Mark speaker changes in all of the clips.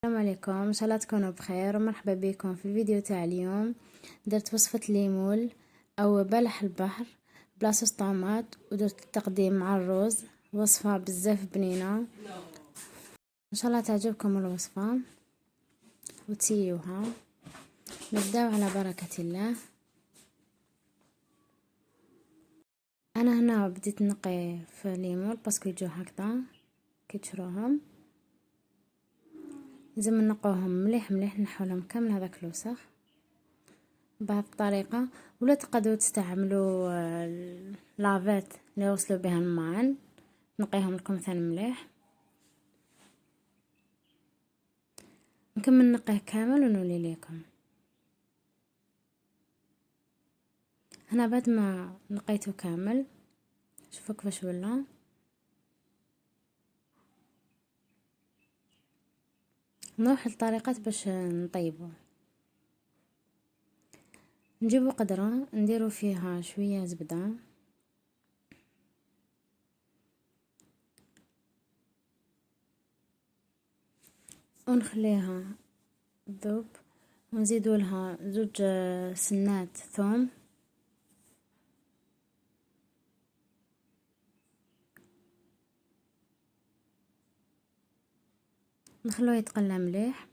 Speaker 1: السلام عليكم، ان شاء الله تكونوا بخير ومرحبا بكم في الفيديو تاع اليوم. درت وصفة ليمول او بلح البحر بلا صوص طاماط، ودرت التقديم مع الرز. وصفة بزاف بنينة، ان شاء الله تعجبكم الوصفة وتسيوها. نبداو على بركة الله. انا هنا بديت نقي في الليمول باسكو يجو هكذا كي تشروهم. لازم نقوهم مليح مليح، نحولهم كامل هذاك الوسخ بهذه الطريقة. ولا تقدروا تستعملوا لافيت اللي يغسلوا بها الماعن، نقيهم لكم مثلا مليح. نكمل نقيه كامل ونولي لكم. هنا بعد ما نقيته كامل شوفوا كيفاش ولا. نروح للطريقات باش نطيبه. نجيبوا قدرة نديروا فيها شوية زبدة، ونخليها تذوب، ونزيدوا لها 2 سنات ثوم، نخلوه يتقلى مليح.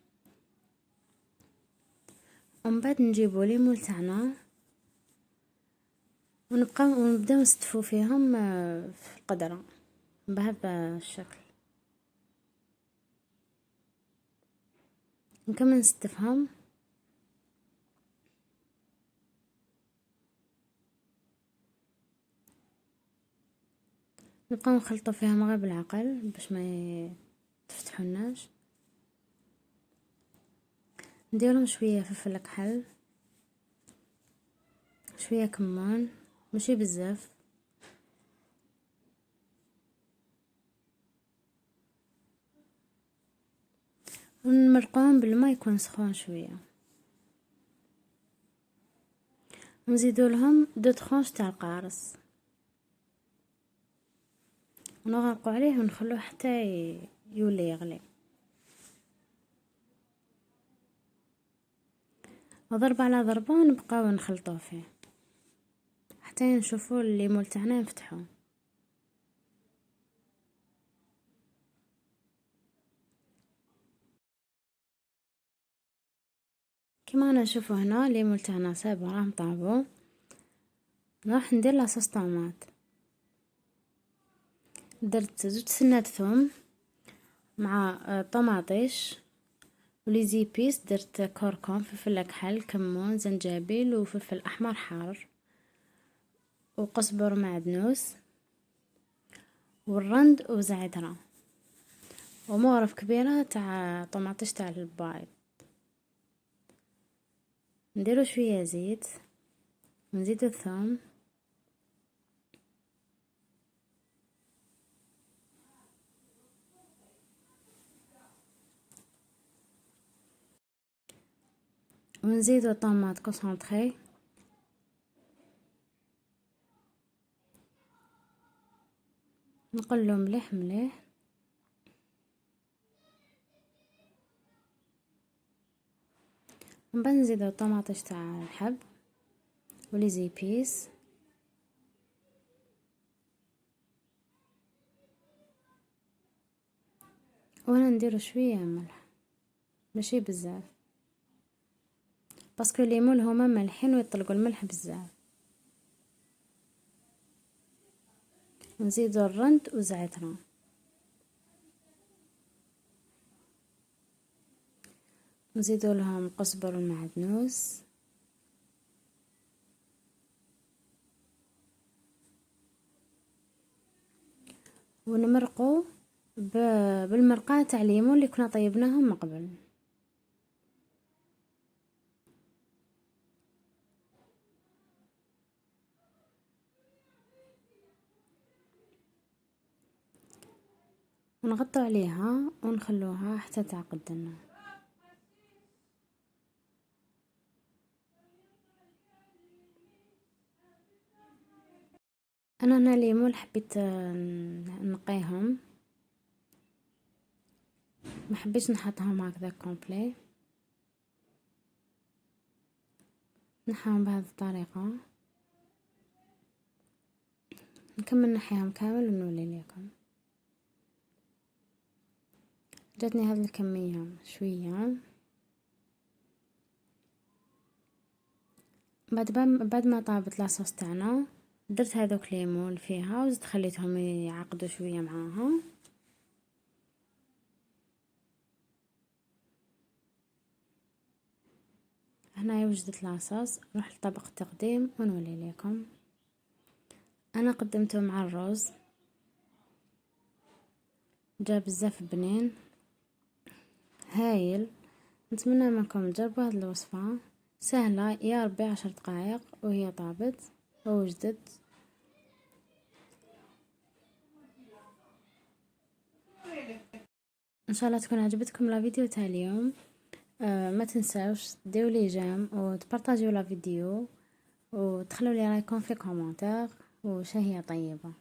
Speaker 1: ومن بعد نجيبوا ليمون تاعنا ونبداو نستفو فيهم في القدرة بهذا الشكل. نكمل نستفهم. نبقاو نخلطوا فيهم غير بالعقل باش ما تفتحوناش. نديرهم شويه فلفل كحل، شويه كمون، ماشي بزاف، ونمرقوهم بالماء يكون سخون شويه، ونزيدوا لهم 2 طرونش تاع القارص، ونغرقوا عليه ونخلوه حتى يولي يغلي. وضربة على ضربة نبقاو نخلطوه فيه حتى نشوفوا الليمون تاعنا نفتحوه. كما انا نشوفوا هنا الليمون تاعنا صابو راه مطابو. نروح ندير لاصوص طماط. درت 2 سنات ثوم مع طماطيش ولي زيبيس. درت كركم، فلفل كحل، كمون، زنجبيل وفلفل احمر حار وقزبر معدنوس والرند وزعترة ومغرف كبيرة تاع طماطيش تاع البايض. نديرو شوية زيت ونزيدو الثوم ونزيدو طماط كونسونطري نقلو مليح مليح. من بعد نزيدو الطماطيش تاع الحب ولي زيبيس وهنا نديرو شويه ملح ماشي بزاف باسكو الليمون هما مالحين ويطلقوا الملح بزاف. نزيدو الرند وزعترة نزيدو لهم قزبر ومعدنوس ونمرقو بالمرقاة تاع الليمون اللي كنا طيبناهم من قبل. ونغطو عليها ونخلوها حتى تعقد لنا. انا هنا ليمون حبيت نقيهم ما حبيتش نحطهم هكذا كومبلي، نحيهم بهذه الطريقة، نكمل نحيهم كامل ونولي لكم. جاتني هذه الكمية شوية. بعد ما طابت لاصوص تاعنا درت هذوك ليمون فيها وزدت خليتهم يعقدوا شوية معاها. هنا وجدت لاصوص، نروح لطبق التقديم ونولي لكم. انا قدمته مع الرز، جا بزاف بنين هايل. نتمنى منكم تجربوا هذه الوصفة سهلة، يا ربي 10 دقائق وهي طابت ووجدت. ان شاء الله تكون عجبتكم لا فيديو تاع اليوم. ما تنساوش ديروا لي جيم وتبارطاجيو لا فيديو وتخلوا لي رايكم في كومنتار وشهية طيبة.